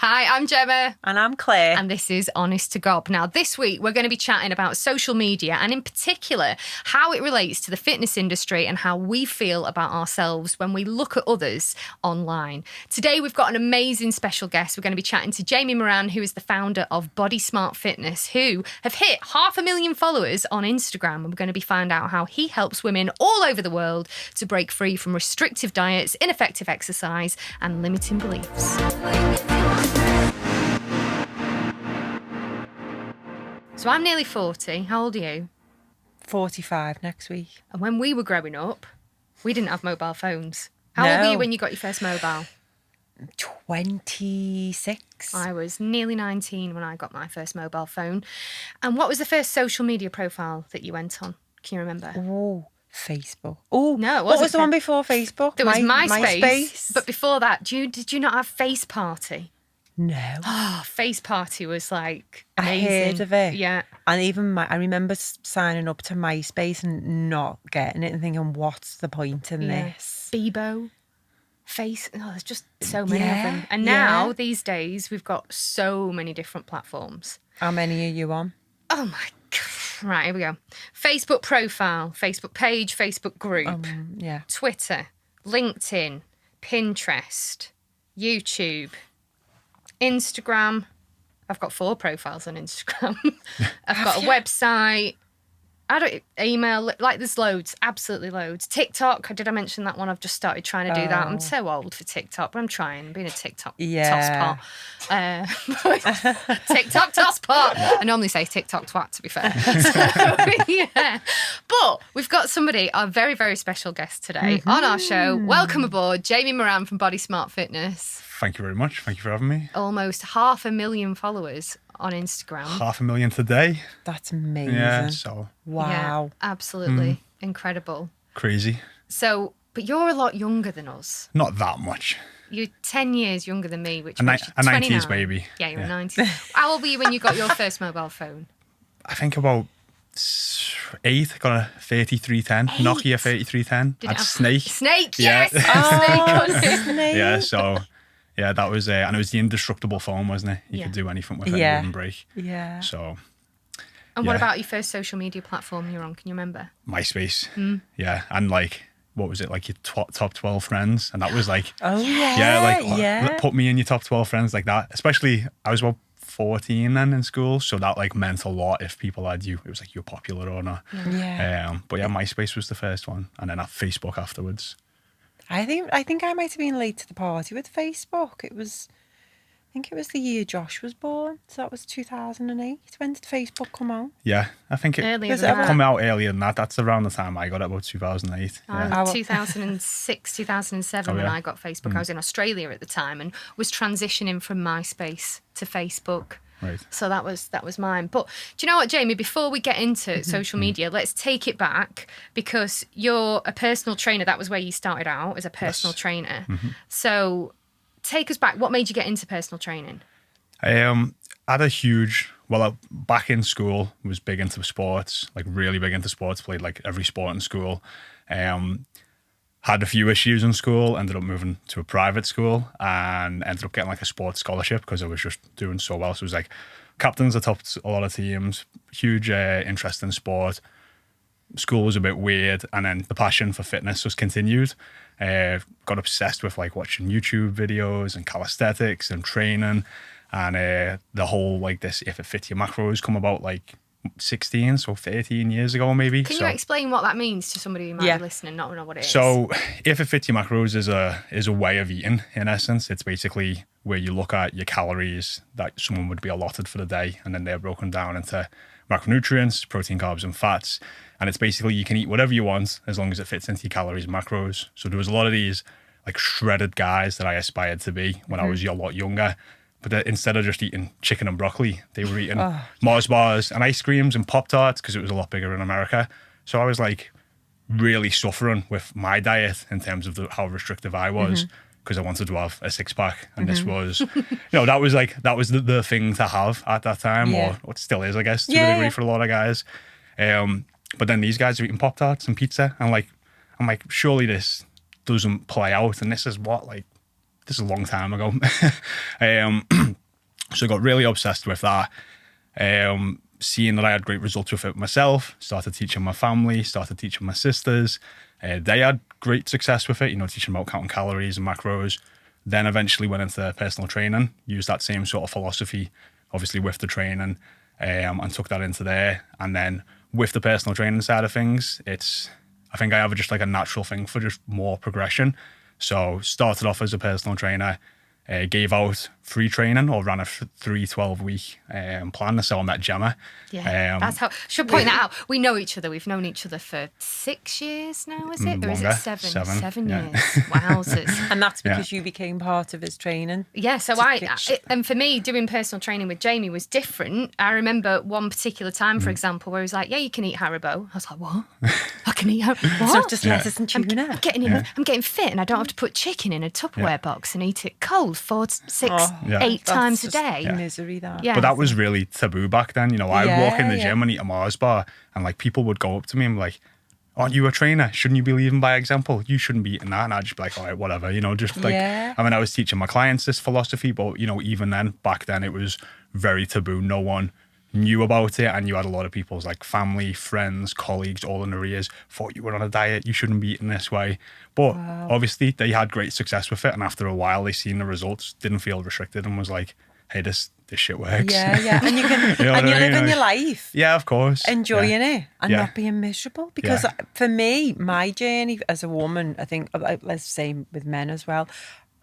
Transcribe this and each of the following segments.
Hi, I'm Gemma. And I'm Claire. And this is Honest to Gob. Now, this week, we're going to be chatting about social media and in particular, how it relates to the fitness industry and how we feel about ourselves when we look at others online. Today, we've got an amazing special guest. We're going to be chatting to Jaymie Moran, who is the founder of Body Smart Fitness, who have hit 500,000 followers on Instagram. And we're going to be find out how he helps women all over the world to break free from restrictive diets, ineffective exercise, and limiting beliefs. So I'm nearly 40. How old are you? 45 next week. And when we were growing up, we didn't have mobile phones. How old were you when you got your first mobile? 26. I was nearly 19 when I got my first mobile phone. And what was the first social media profile that you went on? Can you remember? Oh, Facebook. Oh, no, it wasn't. What was the one before Facebook? There was MySpace. But before that, did you not have Face Party? No. Oh, Face Party was like amazing. I heard of it. Yeah. And even I remember signing up to MySpace and not getting it and thinking, what's the point in this? Bebo, Face. Oh, there's just so many of them. And now, these days, we've got so many different platforms. How many are you on? Oh, my God. Right, here we go. Facebook profile, Facebook page, Facebook group, Twitter, LinkedIn, Pinterest, YouTube, Instagram. I've got 4 profiles on Instagram. I've got a website. Email, like there's loads, absolutely loads. TikTok, did I mention that one? I've just started trying to do that. I'm so old for TikTok, but I'm trying. I'm being a TikTok tosspot. TikTok tosspot. I normally say TikTok twat, to be fair. So, yeah. But we've got somebody, a very, very special guest today on our show. Welcome aboard, Jaymie Moran from Body Smart Fitness. Thank you very much. Thank you for having me. Almost 500,000 followers on Instagram. 500,000 today. That's amazing. Yeah, so. Wow. Yeah, absolutely. Incredible. Crazy. So, but you're a lot younger than us. Not that much. You're 10 years younger than me, which makes you 90s baby. Yeah, you're a 90s. How old were you when you got your first mobile phone? I think about 8. Got a 3310, Nokia 3310. Had Snake. Snake, yes. Snake on it. Yeah, so... Yeah, that was and it was the indestructible phone, wasn't it? You could do anything with it, it wouldn't break. Yeah. So. And what about your first social media platform you were on? Can you remember? MySpace. Yeah, and like, what was it, like your top 12 friends? And that was like, put me in your top 12 friends like that. Especially, I was about 14 then in school, so that like meant a lot if people had you. It was like you're popular or not. Yeah. But yeah, MySpace was the first one, and then Facebook afterwards. I think I might have been late to the party with Facebook. I think it was the year Josh was born. So that was 2008. When did Facebook come out? Yeah, I think it come out earlier than that. That's around the time I got it, about 2008. 2006, 2007 when I got Facebook. I was in Australia at the time and was transitioning from MySpace to Facebook. Right. So that was mine. But do you know what, Jaymie, before we get into social media, let's take it back because you're a personal trainer. That was where you started out, as a personal trainer. So take us back. What made you get into personal training? I had a huge, back in school, was big into sports, like really big into sports, played like every sport in school. Had a few issues in school, ended up moving to a private school and ended up getting like a sports scholarship because I was just doing so well. So it was like captains that topped a lot of teams, huge interest in sport. School was a bit weird, and then the passion for fitness just continued. Got obsessed with like watching YouTube videos and calisthenics and training, and the whole like this If It Fits Your Macros come about like 16, so 13 years ago maybe. Can you explain what that means to somebody who might be listening, not know what it is? So If It Fits Your Macros is a way of eating, in essence. It's basically where you look at your calories that someone would be allotted for the day, and then they're broken down into macronutrients, protein, carbs and fats. And it's basically you can eat whatever you want as long as it fits into your calories and macros. So there was a lot of these like shredded guys that I aspired to be when I was a lot younger. But instead of just eating chicken and broccoli, they were eating Mars bars and ice creams and Pop-Tarts because it was a lot bigger in America. So I was like really suffering with my diet in terms of how restrictive I was because I wanted to have a six-pack. And this was, that was the thing to have at that time, or what still is, I guess, to a degree for a lot of guys. But then these guys are eating Pop-Tarts and pizza. And I'm like, surely this doesn't play out. And this is what, like this is a long time ago. So I got really obsessed with that. Seeing that I had great results with it myself, started teaching my family, started teaching my sisters. They had great success with it, teaching about counting calories and macros. Then eventually went into personal training, used that same sort of philosophy, obviously with the training, and took that into there. And then with the personal training side of things, I think I have just like a natural thing for just more progression. So started off as a personal trainer, gave out free training or ran a 3-12-week plan. So I met Jaymie. Yeah, that's how. Should point that out. We know each other. We've known each other for 6 years now, is it? Or is it 7? 7 yeah. years. Wowzers. And that's because you became part of his training. Yeah, so and for me, doing personal training with Jaymie was different. I remember one particular time, for example, where he was like, yeah, you can eat Haribo. I was like, what? I can eat Haribo? What? It's not just lettuce and tuna. I'm getting fit and I don't have to put chicken in a Tupperware box and eat it cold 4, 6, 8 times a day. Misery, that. Yeah. But that was really taboo back then. I'd walk in the Yeah. gym and eat a Mars bar, and like people would go up to me and be like, aren't you a trainer? Shouldn't you be leading by example? You shouldn't be eating that. And I'd just be like, all right, whatever, just like, Yeah. I was teaching my clients this philosophy, but even then, back then it was very taboo. No one knew about it, and you had a lot of people's like family, friends, colleagues, all in their ears, thought you were on a diet, you shouldn't be eating this way. But obviously they had great success with it, and after a while they seen the results, didn't feel restricted, and was like, hey, this shit works. Yeah. And you can You know and what you're I mean? living your life. Yeah, of course. Enjoying it and Yeah. not being miserable. Because for me, my journey as a woman, I think, let's say with men as well,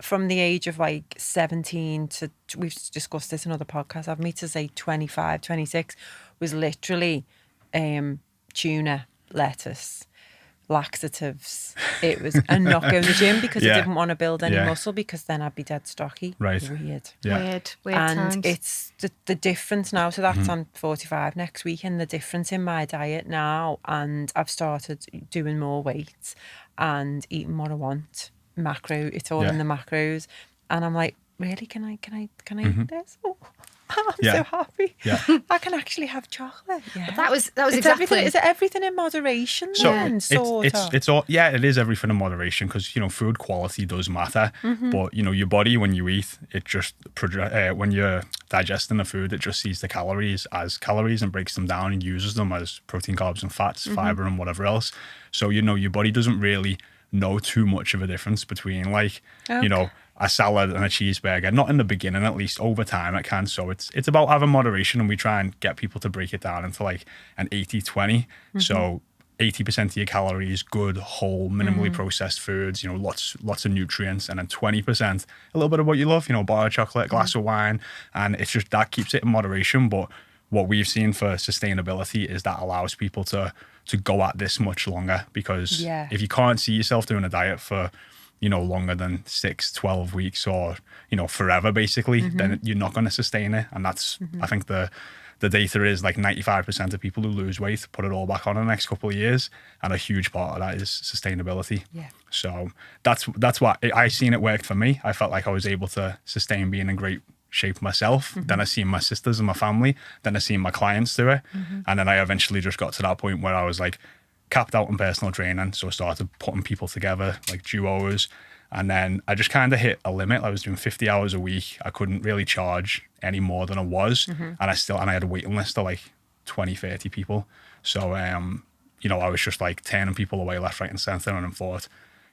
from the age of like 17 to, we've discussed this in other podcasts, I've me to say 25, 26, was literally tuna, lettuce, laxatives. It was a not going to the gym because I didn't want to build any muscle, because then I'd be dead stocky. Right. Weird. Yeah. Weird And times. it's the difference now. So that's I'm 45 next week, and the difference in my diet now, and I've started doing more weight and eating what I want. It's all in the macros, and I'm like, really, can I eat this? Oh, I'm so happy. Yeah. I can actually have chocolate. Yeah. That was It's exactly. everything. Is it everything in moderation? So then, it's all, it is everything in moderation, because food quality does matter. But your body, when you eat, it just when you're digesting the food, it just sees the calories as calories and breaks them down and uses them as protein, carbs and fats, fiber and whatever else. So your body doesn't really know too much of a difference between like a salad and a cheeseburger. Not in the beginning, at least. Over time it can. So it's about having moderation, and we try and get people to break it down into like an 80-20. So 80% of your calories, good, whole, minimally processed foods, lots of nutrients, and then 20%, a little bit of what you love, bar of chocolate, glass of wine, and it's just that keeps it in moderation. But what we've seen for sustainability is that allows people to go at this much longer, because if you can't see yourself doing a diet for longer than 6, 12 weeks or forever basically, then you're not going to sustain it. And that's I think the data is like 95% of people who lose weight put it all back on in the next couple of years, and a huge part of that is sustainability. So that's what I seen it worked for me. I felt like I was able to sustain being in great shape myself. Then I seen my sisters and my family, then I seen my clients do it, and then I eventually just got to that point where I was like capped out in personal training, so I started putting people together like duos, and then I just kind of hit a limit. I was doing 50 hours a week. I couldn't really charge any more than I was, and I had a waiting list of like 20-30 people. So I was just like turning people away left, right and centre, and I thought,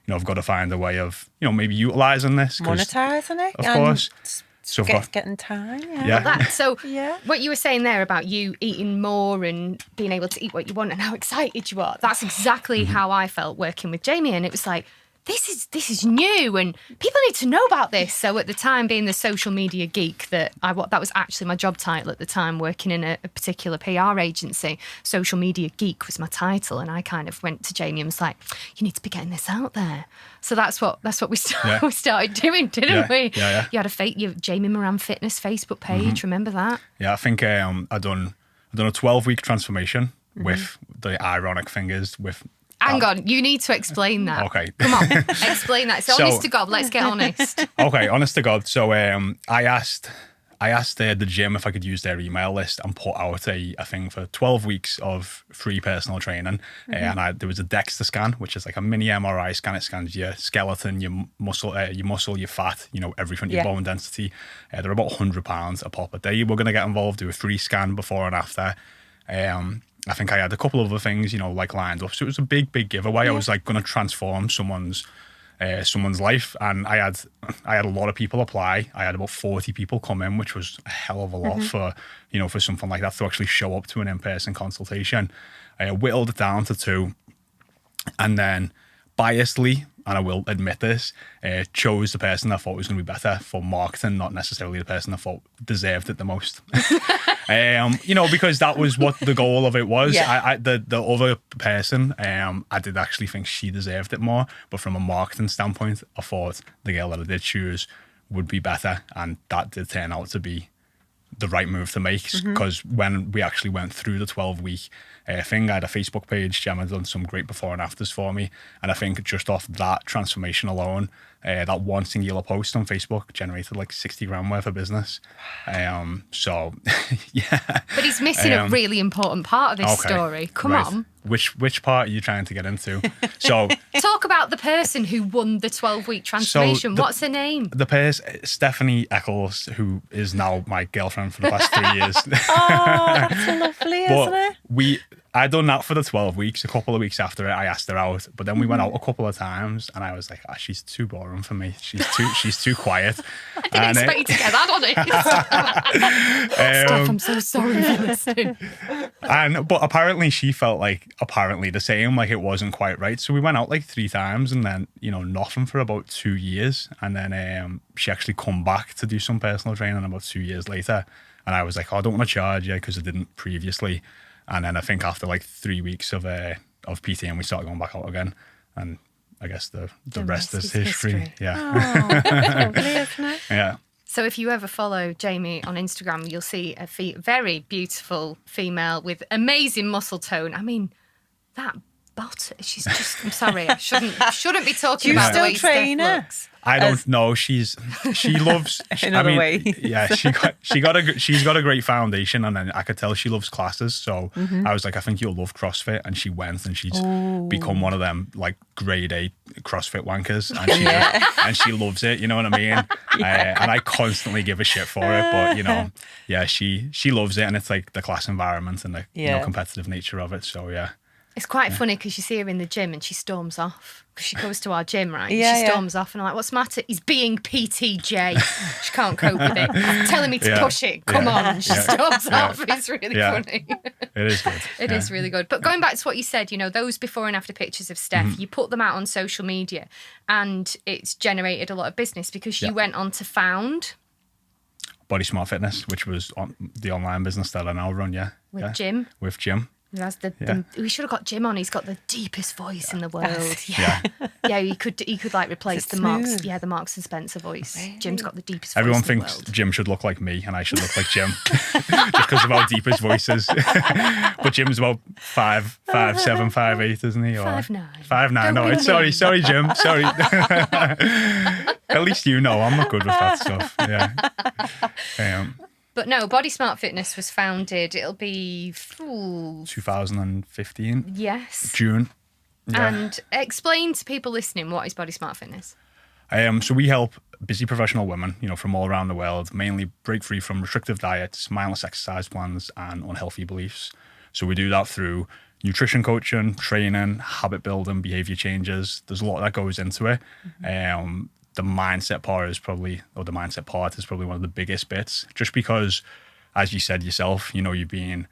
I've got to find a way of maybe utilising this, monetizing it, of course. So getting time. What you were saying there about you eating more and being able to eat what you want and how excited you are, that's exactly how I felt working with Jaymie. And it was like, this is new and people need to know about this. So at the time, being the social media geek that was actually my job title at the time, working in a particular PR agency. Social media geek was my title, and I kind of went to Jaymie and was like, you need to be getting this out there. So that's what we started doing, didn't we? Yeah. You had your Jaymie Moran Fitness Facebook page. Remember that? Yeah, I think I done a 12-week transformation with the ironic fingers with. Hang on, you need to explain that. Okay. Come on, explain that. So honest to God, let's get honest. Okay, honest to God. So I asked I asked the gym if I could use their email list and put out a thing for 12 weeks of free personal training. And there was a DEXA scan, which is like a mini MRI scan. It scans your skeleton, your muscle, your fat, everything, your bone density. They're about £100 a pop a day. We're going to get involved, do a free scan before and after. I think I had a couple of other things, like lined up. So it was a big giveaway. I was like going to transform someone's life, and I had a lot of people apply. I had about 40 people come in, which was a hell of a lot for something like that, to actually show up to an in-person consultation. I whittled it down to 2, and then biasedly, and I will admit this, chose the person I thought was going to be better for marketing, not necessarily the person I thought deserved it the most. Because that was what the goal of it was. Yeah. The other person, I did actually think she deserved it more, but from a marketing standpoint, I thought the girl that I did choose would be better, and that did turn out to be the right move to make, because when we actually went through the 12-week thing, I had a Facebook page. Gemma had done some great before and afters for me, and I think just off that transformation alone, that one singular post on Facebook generated like 60 grand worth of business. So yeah. But he's missing a really important part of this story. Come on. Which part are you trying to get into? So talk about the person who won the 12-week transformation. What's her name? The person, Stephanie Eccles, who is now my girlfriend for the past 3 years. Oh, that's lovely, isn't it? I done that for the 12 weeks. A couple of weeks after it, I asked her out, but then we went out a couple of times, and I was like, she's too boring for me. She's too quiet. I didn't expect you to get that on it. Steph, I'm so sorry for listening. But apparently she felt like the same, like it wasn't quite right. So we went out like 3 times, and then nothing for about 2 years, and then she actually come back to do some personal training about 2 years later, and I was like, I don't want to charge you because I didn't previously. And then I think after like 3 weeks of PT, and we started going back out again, and I guess the rest is history. Yeah. Oh, that's lovely, isn't it? Yeah. So if you ever follow Jaymie on Instagram, you'll see a very beautiful female with amazing muscle tone. I mean, that butt, she's just, I'm sorry, I shouldn't be talking about the way train Steph her? looks. I don't know. She loves. Way. Yeah, she's got a great foundation, and then I could tell she loves classes. So I was like, I think you'll love CrossFit, and she went, and she's become one of them like grade A CrossFit wankers, and she loves it. You know what I mean? And I constantly give a shit for it, but she loves it, and it's like the class environment and the competitive nature of it. So yeah. It's quite funny because you see her in the gym and she storms off. Because she goes to our gym, right? Yeah, she storms off and I'm like, what's the matter? He's being PTJ. She can't cope with it. He's telling me to push it. Come on. And she storms off. It's really funny. It is good. It is really good. But going back to what you said, those before and after pictures of Steph, you put them out on social media and it's generated a lot of business because you went on to found Body Smart Fitness, which was the online business that I now run, with Jim. With Jim. Who has we should have got Jim on. He's got the deepest voice in the world. Yeah, he could like replace the Marks. Yeah, the Marks and Spencer voice. Really? Jim's got the deepest. Everyone voice in thinks the world. Jim should look like me, and I should look like Jim, just because of how deep his voice is. But Jim's about 5'7", 5'8", isn't he? Or 5'9". 5'9". No, sorry, Jim. Sorry. At least I'm not good with that stuff. Yeah. But no, Body Smart Fitness was founded, it'll be 2015. Yes. June. Yeah. And explain to people listening, what is Body Smart Fitness? So we help busy professional women, from all around the world, mainly break free from restrictive diets, mindless exercise plans, and unhealthy beliefs. So we do that through nutrition coaching, training, habit building, behavior changes. There's a lot that goes into it. The mindset part is probably one of the biggest bits, just because, as you said yourself, you've been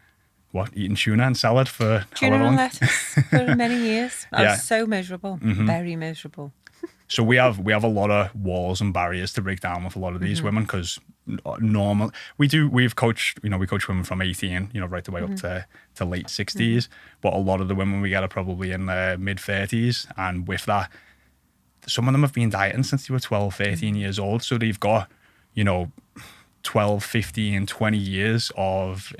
eating tuna and salad for tuna how long? And lettuce for many years. I was so miserable, very miserable. So we have a lot of walls and barriers to break down with a lot of these women, because we coach women from 18, right the way up to late 60s, but a lot of the women we get are probably in their mid 30s, and with that, some of them have been dieting since they were 12, 13 years old. So they've got, 12, 15, 20 years of,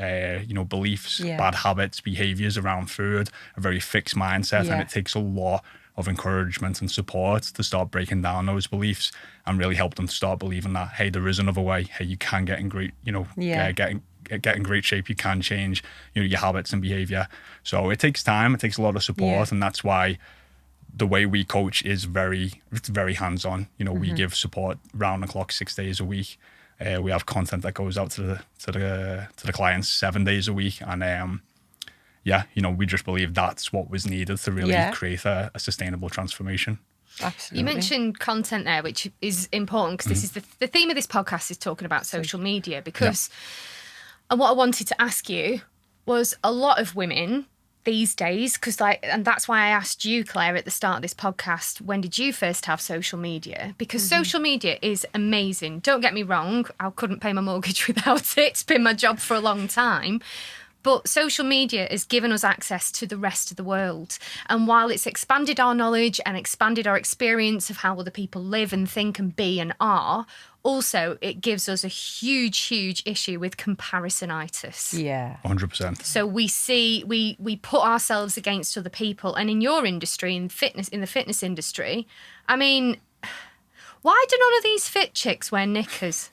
beliefs, bad habits, behaviors around food, a very fixed mindset. And it takes a lot of encouragement and support to start breaking down those beliefs and really help them to start believing that, hey, there is another way. Hey, you can get in great, get in great shape. You can change, your habits and behavior. So it takes time. It takes a lot of support, and that's why the way we coach is very hands-on. We give support round the clock, 6 days a week. We have content that goes out to the clients 7 days a week, and we just believe that's what was needed to really create a sustainable transformation. Absolutely. You mentioned content there, which is important because this is the theme of this podcast is talking about social media. Because, and what I wanted to ask you was, a lot of women these days, and that's why I asked you, Claire, at the start of this podcast, when did you first have social media? Because social media is amazing. Don't get me wrong, I couldn't pay my mortgage without it. It's been my job for a long time. But social media has given us access to the rest of the world. And while it's expanded our knowledge and expanded our experience of how other people live and think and be and are, also it gives us a huge issue with comparisonitis. Yeah. 100%. So we put ourselves against other people. And in your industry, in the fitness industry, I mean, why do none of these fit chicks wear knickers?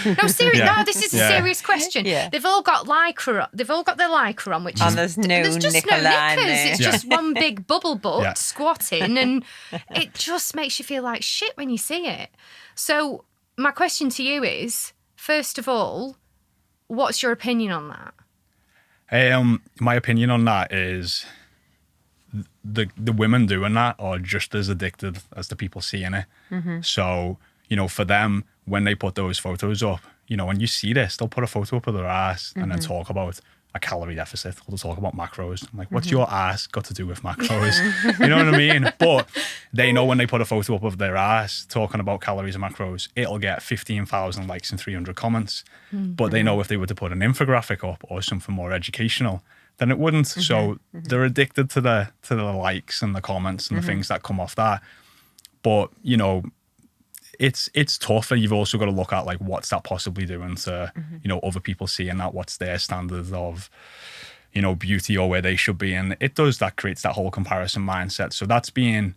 No, seriously. Yeah. No, this is a serious question. Yeah. They've all got lycra. They've all got their lycra on, which and there's just no knickers. It's just one big bubble butt squatting, and it just makes you feel like shit when you see it. So my question to you is, first of all, what's your opinion on that? My opinion on that is the women doing that are just as addicted as the people seeing it. So, for them, when they put those photos up, when you see this, they'll put a photo up of their ass and then talk about a calorie deficit, or they'll talk about macros. I'm like, what's your ass got to do with macros? You know what I mean? But they know when they put a photo up of their ass talking about calories and macros, it'll get 15,000 likes and 300 comments. But they know if they were to put an infographic up or something more educational, then it wouldn't. So they're addicted to the likes and the comments and the things that come off that. But, it's tough, and you've also got to look at, like, what's that possibly doing to other people seeing that, what's their standards of beauty or where they should be, and that creates that whole comparison mindset. So that's being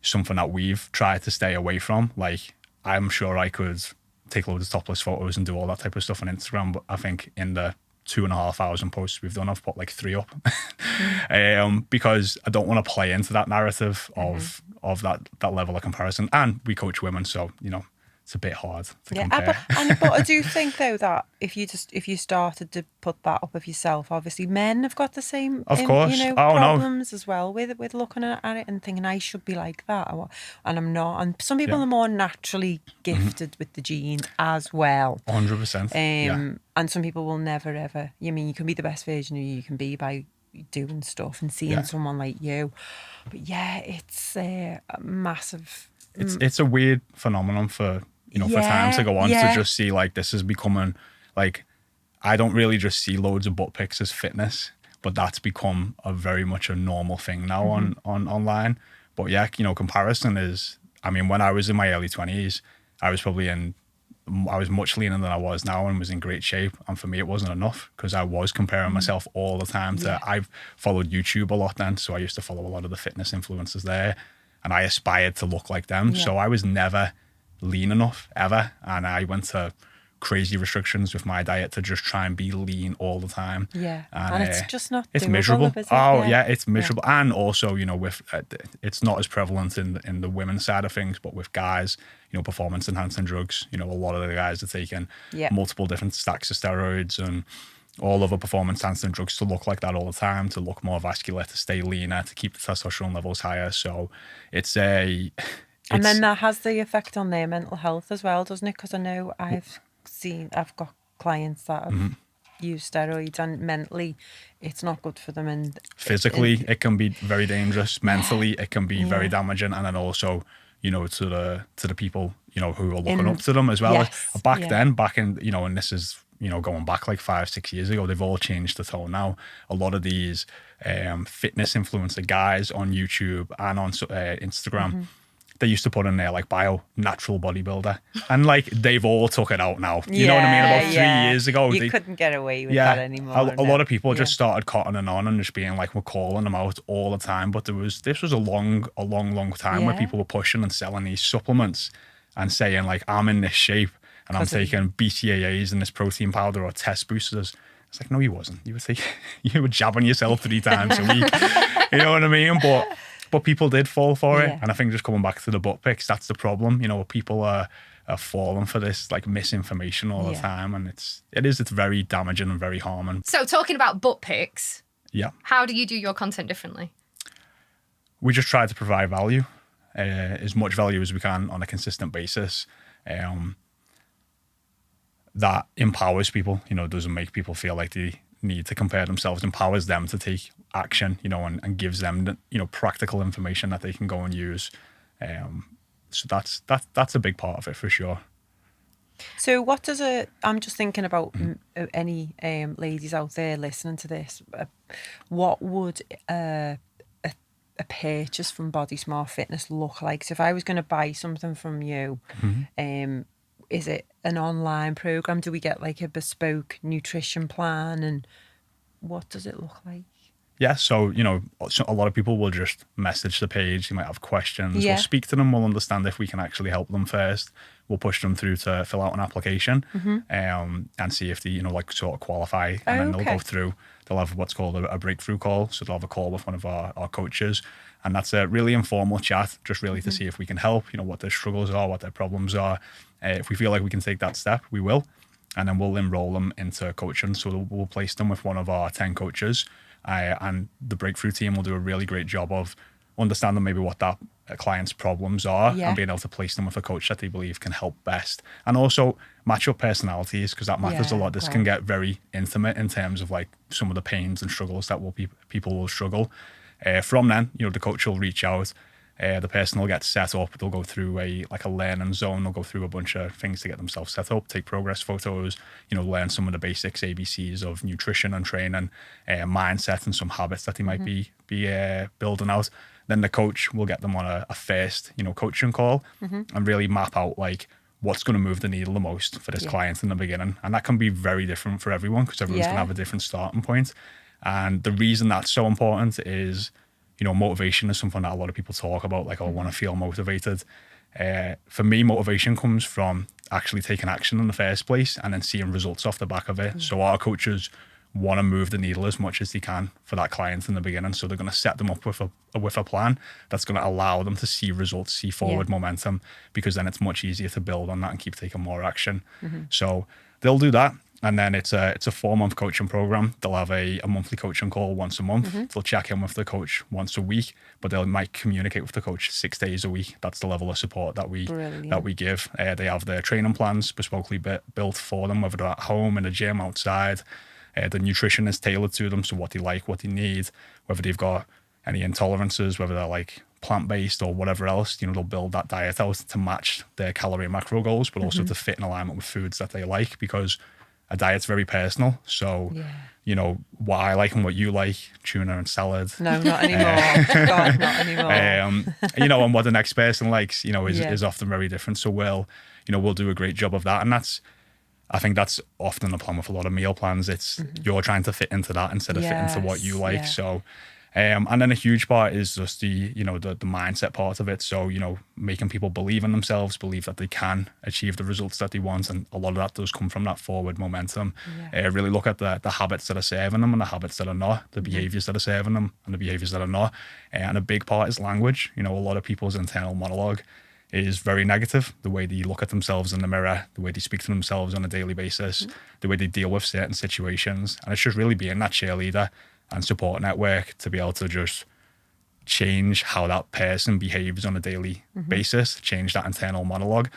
something that we've tried to stay away from. Like, I'm sure I could take loads of topless photos and do all that type of stuff on Instagram, but I think in the 2,500 posts we've done, I've put like 3 up because I don't want to play into that narrative of that level of comparison. And we coach women, so it's a bit hard to compare. But I do think though that if you started to put that up of yourself, obviously men have got the same problems as well with looking at it and thinking I should be like that, and I'm not. And some people are more naturally gifted with the gene as well. 100%. And some people will never ever. You can be the best version of you can be by doing stuff and seeing someone like you. But it's a massive. It's a weird phenomenon for time to go on to just see, like, this is becoming, like, I don't really just see loads of butt pics as fitness, but that's become very much a normal thing now on online. But comparison is, when I was in my early 20s, I was much leaner than I was now and was in great shape. And for me, it wasn't enough because I was comparing myself all the time I've followed YouTube a lot then. So I used to follow a lot of the fitness influencers there, and I aspired to look like them. So I was never lean enough ever. And I went to crazy restrictions with my diet to just try and be lean all the time. And it's just not it's doable, miserable. Is it? It's miserable. And also, with it's not as prevalent in the women's side of things, but with guys, performance enhancing drugs, a lot of the guys are taking multiple different stacks of steroids and all other performance enhancing drugs to look like that all the time, to look more vascular, to stay leaner, to keep the testosterone levels higher. So and then that has the effect on their mental health as well, doesn't it? Because I know I've got clients that have used steroids, and mentally it's not good for them. And physically it can be very dangerous. Mentally it can be very damaging. And then also, to the people, who are looking up to them as well. Back in, and this is, going back like 5-6 years ago, they've all changed the tone now. A lot of these fitness influencer guys on YouTube and on Instagram, they used to put in there like bio natural bodybuilder, and like they've all took it out now. You know what I mean? About 3 years ago, you couldn't get away with that anymore. A lot of people just started cottoning on and just being like, we're calling them out all the time. But this was a long time where people were pushing and selling these supplements and saying like, I'm in this shape and I'm taking BCAAs and this protein powder or test boosters. It's like, no, you wasn't. You were jabbing yourself 3 times a week. You know what I mean? But people did fall for it. And I think just coming back to the butt pics, that's the problem. You know, people are falling for this like misinformation all the time. And it's very damaging and very harming. So talking about butt pics, how do you do your content differently? We just try to provide value, as much value as we can on a consistent basis. That empowers people, you know, doesn't make people feel like they need to compare themselves, empowers them to take action, you know, and gives them, you know, practical information that they can go and use. So that's a big part of it for sure. So what does I'm just thinking about any ladies out there listening to this, what would a purchase from Body Smart Fitness look like? So if I was going to buy something from you, is it an online program? Do we get like a bespoke nutrition plan? And what does it look like? Yeah, so, you know, a lot of people will just message the page. You might have questions. We'll speak to them. We'll understand if we can actually help them first. We'll push them through to fill out an application and see if they, you know, like sort of qualify. And then they'll go through. They'll have what's called a breakthrough call. So they'll have a call with one of our coaches. And that's a really informal chat, just really to see if we can help, you know, what their struggles are, what their problems are. If we feel like we can take that step, we will. And then we'll enroll them into coaching. So we'll place them with one of our 10 coaches. And the breakthrough team will do a really great job of understanding maybe what that client's problems are and being able to place them with a coach that they believe can help best. And also match up personalities, because that matters a lot. This can get very intimate in terms of like some of the pains and struggles that people will struggle. From then, you know, the coach will reach out. The person will get set up. They'll go through a learning zone. They'll go through a bunch of things to get themselves set up, take progress photos, you know, learn some of the basics, ABCs of nutrition and training, mindset and some habits that they might be building out. Then the coach will get them on a first, you know, coaching call and really map out like what's going to move the needle the most for this client in the beginning. And that can be very different for everyone, because everyone's going to have a different starting point. And the reason that's so important is, you know, motivation is something that a lot of people talk about, like, I want to feel motivated. For me, motivation comes from actually taking action in the first place and then seeing results off the back of it. So our coaches want to move the needle as much as they can for that client in the beginning. So they're going to set them up with a plan that's going to allow them to see results, see forward momentum, because then it's much easier to build on that and keep taking more action. So they'll do that. And then it's a 4-month coaching program. They'll have a monthly coaching call once a month. They'll check in with the coach once a week, but they might communicate with the coach 6 days a week. That's the level of support that we give. They have their training plans bespokely built for them, whether they're at home, in the gym, outside. The nutrition is tailored to them, so what they like, what they need, whether they've got any intolerances, whether they're like plant-based or whatever else, you know, they'll build that diet out to match their calorie and macro goals, but also to fit in alignment with foods that they like, because a diet's very personal. So, you know, what I like and what you like, tuna and salad. No, not anymore. God, not anymore. You know, and what the next person likes, you know, is often very different. So we'll do a great job of that. And I think that's often the plan with a lot of meal plans. It's you're trying to fit into that instead of fit into what you like. So, and then a huge part is just the mindset part of it. So, you know, making people believe in themselves, believe that they can achieve the results that they want. And a lot of that does come from that forward momentum. Really look at the habits that are serving them and the habits that are not, the behaviors that are serving them and the behaviors that are not. And a big part is language. You know, a lot of people's internal monologue is very negative. The way they look at themselves in the mirror, the way they speak to themselves on a daily basis, the way they deal with certain situations. And it's just really being that cheerleader and support network to be able to just change how that person behaves on a daily basis, change that internal monologue.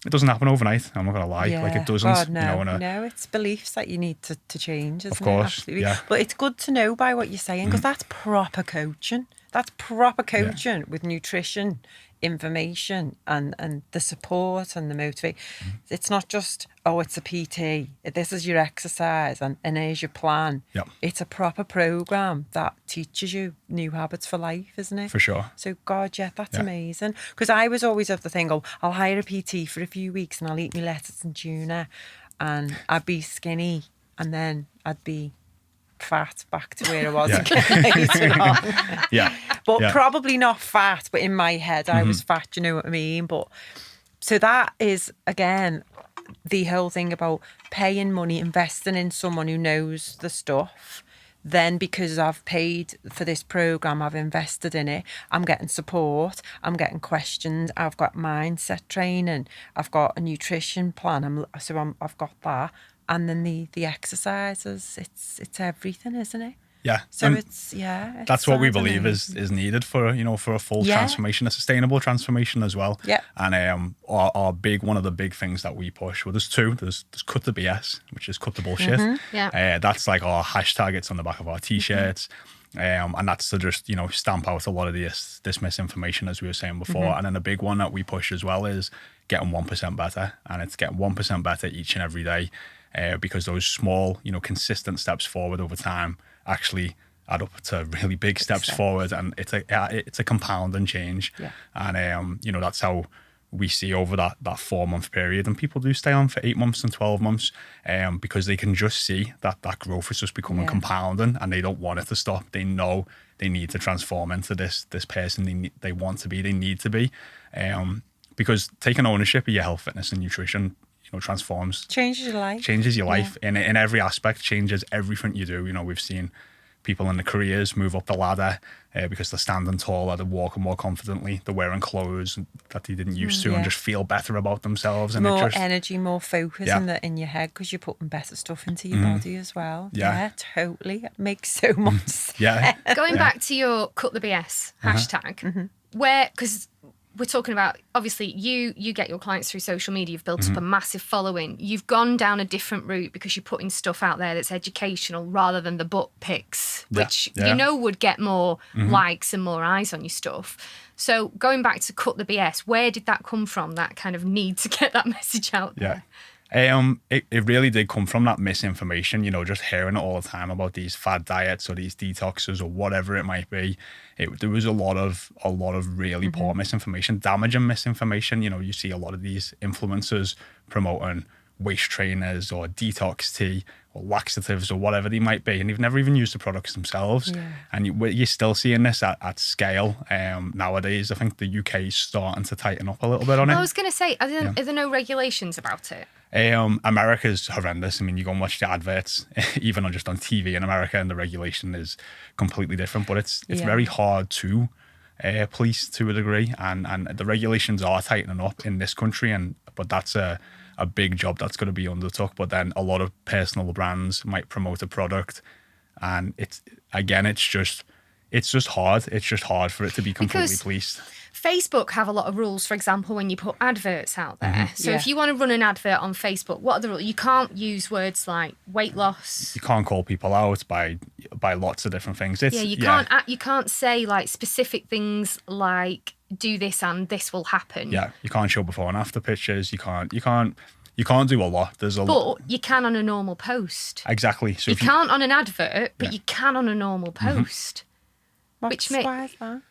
It doesn't happen overnight, I'm not going to lie. Like, it doesn't. God, no. You know, no, it's beliefs that you need to change, isn't of course, it? Absolutely. Yeah. But it's good to know by what you're saying, because that's proper coaching. That's proper coaching with nutrition information and the support and the motivation. It's not just, oh, it's a PT, this is your exercise and here's your plan. Yep. It's a proper program that teaches you new habits for life, isn't it? For sure. So God, yeah, that's amazing. Because I was always of the thing, oh, I'll hire a PT for a few weeks and I'll eat my lettuce and tuna and I'd be skinny and then I'd be fat back to where I was again later on. Yeah. But probably not fat, but in my head I was fat, you know what I mean? But so that is, again, the whole thing about paying money, investing in someone who knows the stuff. Then because I've paid for this program, I've invested in it, I'm getting support, I'm getting questions, I've got mindset training, I've got a nutrition plan, I've got that. And then the exercises, it's everything, isn't it? Yeah. So And that's what we believe amazing. is needed for, for a full transformation, a sustainable transformation as well. Yeah. And our one of the big things that we push, well, there's two. There's cut the BS, which is cut the bullshit. Yeah. That's like our hashtag. It's on the back of our t-shirts. And that's to just, stamp out a lot of this misinformation, as we were saying before. And then the big one that we push as well is getting 1% better. And it's getting 1% better each and every day. Because those small, consistent steps forward over time actually add up to really big steps forward, and it's a compounding change. Yeah. And that's how we see over that 4-month period, and people do stay on for 8 months and 12 months, because they can just see that growth is just becoming compounding, and they don't want it to stop. They know they need to transform into this person they want to be, they need to be, because taking ownership of your health, fitness, and nutrition transforms, changes your life in every aspect, changes everything you do. We've seen people in their careers move up the ladder because they're standing taller, they're walking more confidently, they're wearing clothes that they didn't used to, and just feel better about themselves. And more energy, more focus in your head, because you're putting better stuff into your body as well. Yeah, totally. It makes so much sense. Going back to your cut the BS hashtag, where, because we're talking about, obviously, you get your clients through social media. You've built up a massive following. You've gone down a different route because you're putting stuff out there that's educational rather than the butt pics, which would get more likes and more eyes on your stuff. So going back to cut the BS, where did that come from, that kind of need to get that message out there? It really did come from that misinformation, just hearing it all the time about these fad diets or these detoxes or whatever it might be. There was a lot of really poor misinformation, damaging misinformation. You see a lot of these influencers promoting waist trainers or detox tea or laxatives or whatever they might be, and they've never even used the products themselves. And you're still seeing this at scale nowadays. I think the UK is starting to tighten up a little bit on it. I was going to say, are there no regulations about it? America's horrendous. I mean, you go and watch the adverts, even on TV in America, and the regulation is completely different. But it's very hard to police to a degree, and the regulations are tightening up in this country. But that's a big job that's going to be undertook. But then a lot of personal brands might promote a product, and it's just hard. It's just hard for it to be completely policed. Facebook have a lot of rules, for example, when you put adverts out there. So if you want to run an advert on Facebook, what are the rules? You can't use words like weight loss. You can't call people out by lots of different things. You can't say like specific things like do this and this will happen. Yeah, you can't show before and after pictures. You can't do a lot. But you can on a normal post. Exactly. So you can't on an advert, but you can on a normal post. Why is that?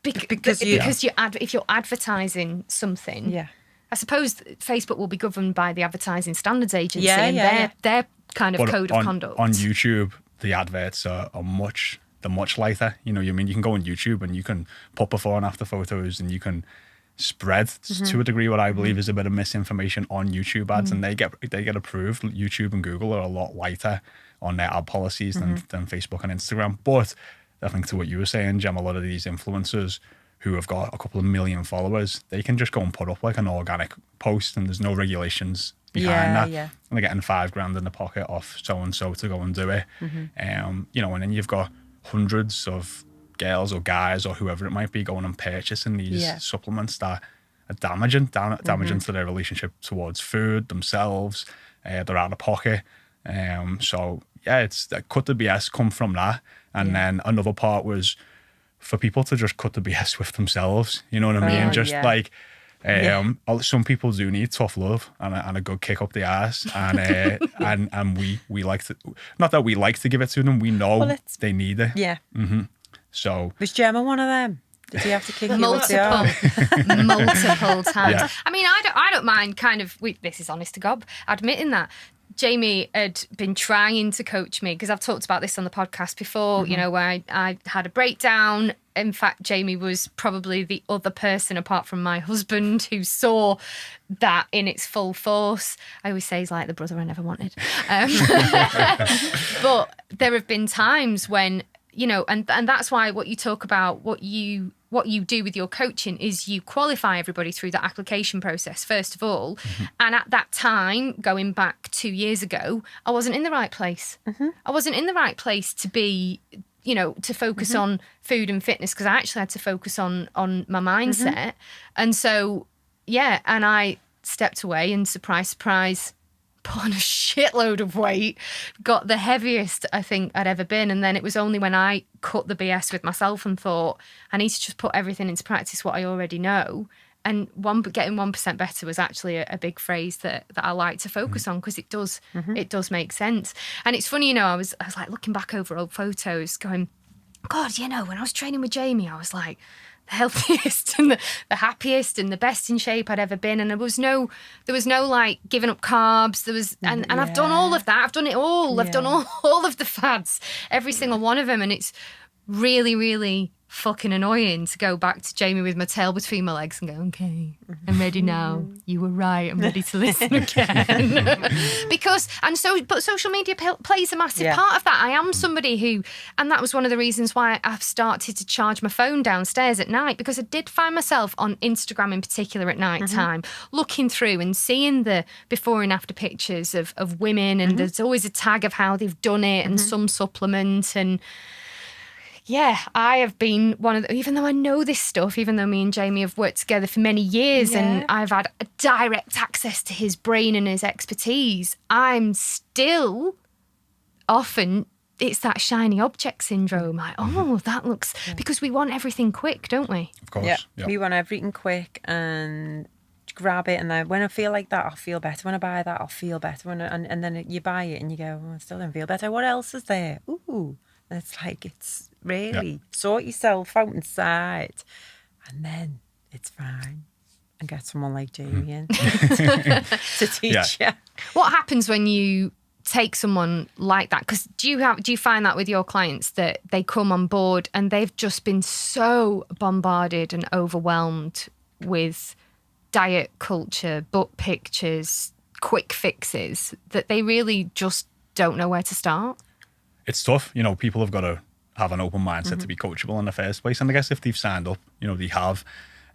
Because if you're advertising something, I suppose Facebook will be governed by the Advertising Standards Agency and their kind of code of conduct. On YouTube, the adverts are much lighter. You can go on YouTube and you can put before and after photos, and you can spread to a degree what I believe is a bit of misinformation on YouTube ads, and they get approved. YouTube and Google are a lot lighter on their ad policies than Facebook and Instagram. But I think to what you were saying, Jem, a lot of these influencers who have got a couple of million followers, they can just go and put up like an organic post, and there's no regulations behind that. And they're getting $5,000 in the pocket off so-and-so to go and do it. And then you've got hundreds of girls or guys or whoever it might be going and purchasing these supplements that are damaging to their relationship towards food, themselves, they're out of pocket. It's cut the BS come from that. And then another part was for people to just cut the BS with themselves. You know what I mean? Some people do need tough love and a good kick up the ass, and and we like to, not that we like to give it to them, we know they need it. Yeah. So was Gemma one of them? Did you have to kick you up the multiple, multiple times? Yeah. I mean, I don't mind kind of. This is honest to God, admitting that Jaymie had been trying to coach me, because I've talked about this on the podcast before. You know, where I had a breakdown. In fact, Jaymie was probably the other person apart from my husband who saw that in its full force. I always say he's like the brother I never wanted. But there have been times when, you know, and that's why what you talk about, what you do with your coaching is you qualify everybody through the application process, first of all. And at that time, going back 2 years ago, I wasn't in the right place. I wasn't in the right place to be, you know, to focus on food and fitness, because I actually had to focus on my mindset. And so, yeah, and I stepped away and surprise, put on a shitload of weight, got the heaviest I think I'd ever been. And then it was only when I cut the BS with myself and thought, I need to just put everything into practice, what I already know. And getting 1% better was actually a big phrase that I like to focus on, because it does make sense. And it's funny, you know, I was like looking back over old photos going, God, you know, when I was training with Jaymie, I was like the healthiest and the happiest and the best in shape I'd ever been. And there was no like giving up carbs. There was, and I've done all of that. I've done it all. I've done all of the fads, every single one of them. And it's really, really fucking annoying to go back to Jaymie with my tail between my legs and go, okay, I'm ready now. You were right. I'm ready to listen again. But social media plays a massive part of that. I am somebody who, and that was one of the reasons why I've started to charge my phone downstairs at night, because I did find myself on Instagram in particular at night time, looking through and seeing the before and after pictures of women, and there's always a tag of how they've done it and some supplement. And yeah, I have been one of the, even though I know this stuff, even though me and Jaymie have worked together for many years and I've had a direct access to his brain and his expertise, I'm still often, it's that shiny object syndrome. Like, oh, that looks, because we want everything quick, don't we? Of course. Yeah. We want everything quick and grab it, and then when I feel like that, I'll feel better. When I buy that, I'll feel better. And then you buy it and you go, oh, I still don't feel better. What else is there? Ooh. And it's like, it's really sort yourself out inside, and then it's fine. And get someone like Jaymie in to teach you. What happens when you take someone like that? Because do you find that with your clients that they come on board and they've just been so bombarded and overwhelmed with diet culture, butt pictures, quick fixes, that they really just don't know where to start? It's tough. You know, people have got to have an open mindset to be coachable in the first place. And I guess if they've signed up, you know, they have.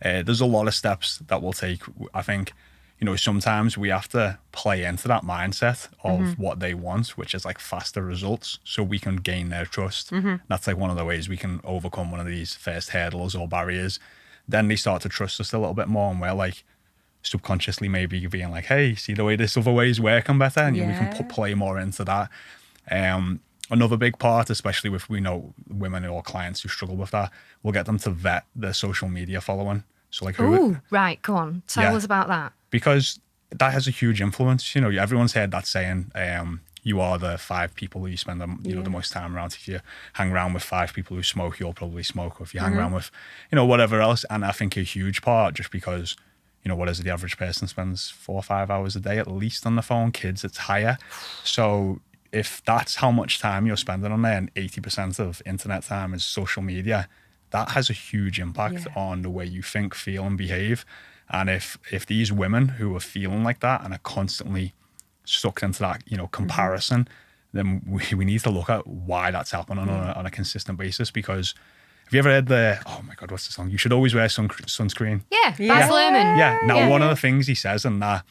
There's a lot of steps that we'll take. I think, you know, sometimes we have to play into that mindset of what they want, which is like faster results, so we can gain their trust. That's like one of the ways we can overcome one of these first hurdles or barriers. Then they start to trust us a little bit more, and we're like subconsciously maybe being like, hey, see the way this other way is working better, and we can play more into that. Another big part, especially with, we know, women or clients who struggle with that, we'll get them to vet their social media following. So like, right, go on, tell us about that. Because that has a huge influence. You know, everyone's heard that saying, you are the 5 people who you spend the most time around. If you hang around with 5 people who smoke, you'll probably smoke. Or if you hang around with, you know, whatever else. And I think a huge part, just because, you know, what is it? The average person spends 4 or 5 hours a day at least on the phone. Kids, it's higher. So if that's how much time you're spending on there, and 80% of internet time is social media, that has a huge impact on the way you think, feel, and behave. And if these women who are feeling like that and are constantly sucked into that, you know, comparison, then we need to look at why that's happening on a consistent basis. Because have you ever heard oh my God, what's the song? You should always wear sunscreen. Yeah, Baz Luhrmann. Yeah. Now, one of the things he says in that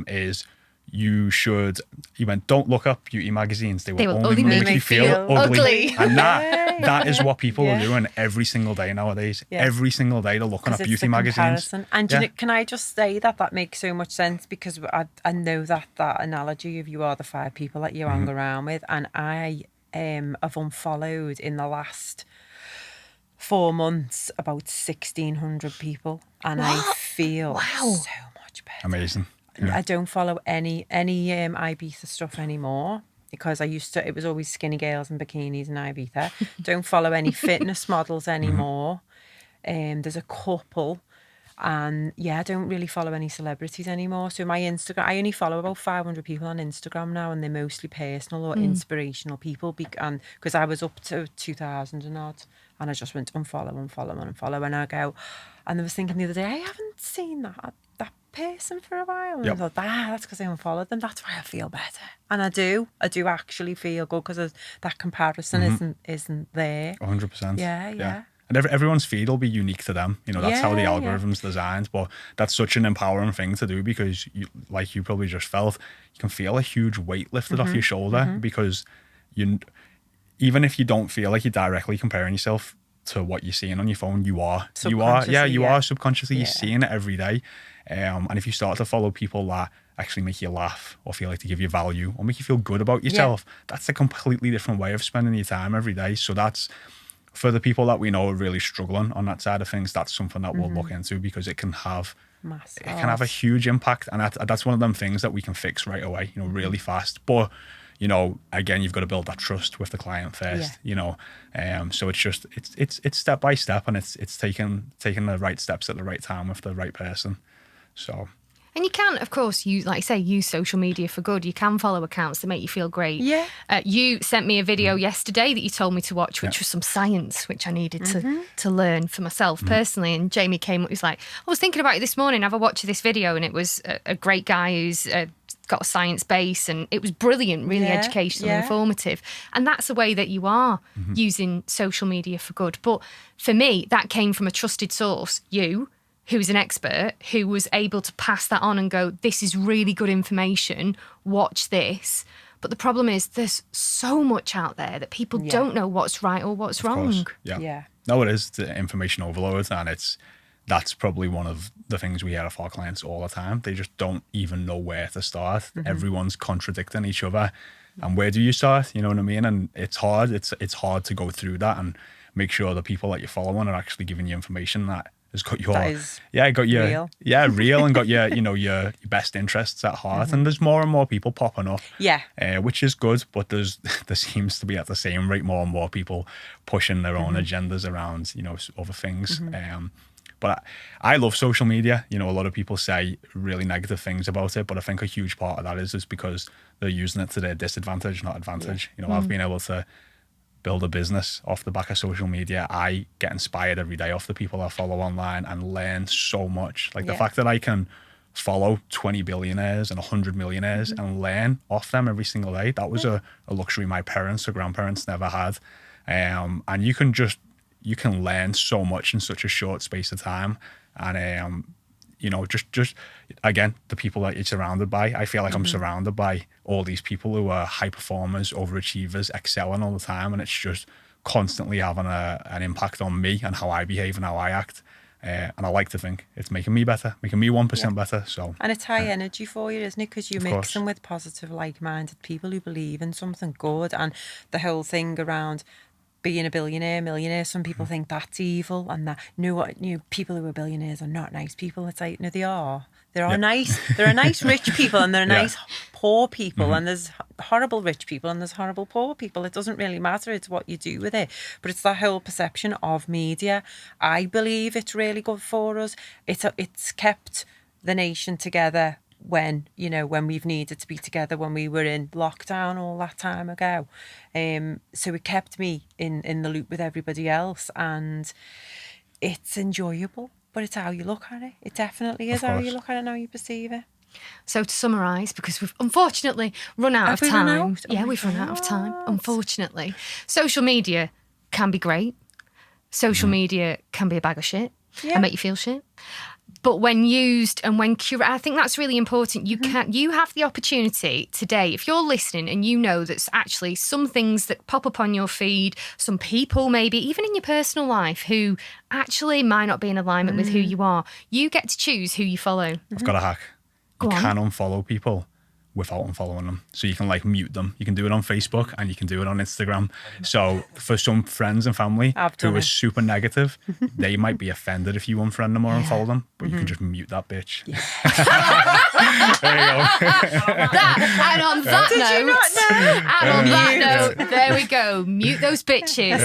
is, he went, don't look up beauty magazines. They will only make you feel ugly. And that is what people are doing every single day nowadays. Every single day they're looking at beauty magazines. And you know, can I just say that makes so much sense, because I know that analogy of you are the 5 people that you hang around with, and I have unfollowed in the last 4 months, about 1,600 people, and I feel so much better. Amazing. Yeah. I don't follow any Ibiza stuff anymore because I used to. It was always skinny girls and bikinis in Ibiza. Don't follow any fitness models anymore. There's a couple. And I don't really follow any celebrities anymore. So my Instagram, I only follow about 500 people on Instagram now, and they're mostly personal or inspirational people. And because I was up to 2,000 and odd, and I just went unfollow, and I go, and I was thinking the other day, I haven't seen that person for a while, and I thought, that's because I unfollowed them. That's why I feel better, and I do actually feel good because that comparison isn't there. 100%. Yeah. And everyone's feed will be unique to them. You know, that's how the algorithm's designed. But that's such an empowering thing to do because, you probably just felt, you can feel a huge weight lifted off your shoulder because even if you don't feel like you're directly comparing yourself to what you're seeing on your phone, you are subconsciously. You're seeing it every day. And if you start to follow people that actually make you laugh or feel like they give you value or make you feel good about yourself, that's a completely different way of spending your time every day. So that's, for the people that we know are really struggling on that side of things, that's something that we'll look into because it can have a huge impact, and that's one of them things that we can fix right away, really fast. But again, you've got to build that trust with the client first. So it's step by step, and it's taking the right steps at the right time with the right person. So. And you can, of course, use social media for good. You can follow accounts that make you feel great. Yeah. You sent me a video yesterday that you told me to watch, which was some science, which I needed to learn for myself personally. And Jaymie came up, he was like, I was thinking about it this morning. Have a watch of this video. And it was a great guy who's got a science base, and it was brilliant, really educational and informative. And that's the way that you are using social media for good. But for me, that came from a trusted source, you, who's an expert, who was able to pass that on and go, this is really good information, watch this. But the problem is there's so much out there that people don't know what's right or what's wrong. Yeah. No, it is the information overload, and that's probably one of the things we hear of our clients all the time. They just don't even know where to start. Everyone's contradicting each other. And where do you start? You know what I mean? And it's hard. It's hard to go through that and make sure the people that you're following are actually giving you information that has got your real and got your best interests at heart. And there's more and more people popping up, which is good, but there seems to be at the same rate more and more people pushing their own agendas around other things. But I love social media. A lot of people say really negative things about it, but I think a huge part of that is because they're using it to their disadvantage, not advantage. I've been able to build a business off the back of social media. I get inspired every day off the people I follow online and learn so much. Like the fact that I can follow 20 billionaires and 100 millionaires and learn off them every single day, that was a luxury my parents or grandparents never had. And you can learn so much in such a short space of time. And just again, the people that you're surrounded by, I feel like I'm surrounded by all these people who are high performers, overachievers, excelling all the time, and it's just constantly having an impact on me and how I behave and how I act. And I like to think it's making me better, making me 1% better. So, and it's high energy for you, isn't it? Because you're mixing with positive, like-minded people who believe in something good, and the whole thing around being a billionaire, millionaire, some people think that's evil, and that people who are billionaires are not nice people. It's like, no, they are. There are nice. There are nice rich people, and there are nice poor people, and there's horrible rich people, and there's horrible poor people. It doesn't really matter. It's what you do with it. But it's that whole perception of media. I believe it's really good for us. It's kept the nation together when we've needed to be together, when we were in lockdown all that time ago. So it kept me in the loop with everybody else, and it's enjoyable, but it's how you look at it. It definitely is how you look at it and how you perceive it. So to summarise, because we've unfortunately run out of time. We've run out of time, unfortunately. Social media can be great. Social media can be a bag of shit and make you feel shit. But when used and when I think that's really important. You have the opportunity today, if you're listening and you know that's actually some things that pop up on your feed, some people maybe even in your personal life who actually might not be in alignment with who you are, you get to choose who you follow. I've got a hack. You can unfollow people without unfollowing them. So you can like mute them. You can do it on Facebook and you can do it on Instagram. So for some friends and family who are super negative, they might be offended if you unfriend them or unfollow them, but you can just mute that bitch. Yeah. There you go. And on that note, there we go. Mute those bitches.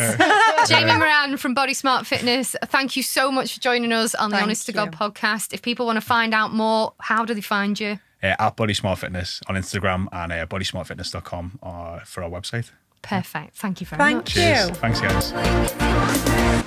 Jaymie Moran from Body Smart Fitness, thank you so much for joining us on the Honest to God podcast. If people want to find out more, how do they find you? At Body Smart Fitness on Instagram and bodysmartfitness.com for our website. Perfect. Thank you very much. Thank you. Cheers. Thanks, guys.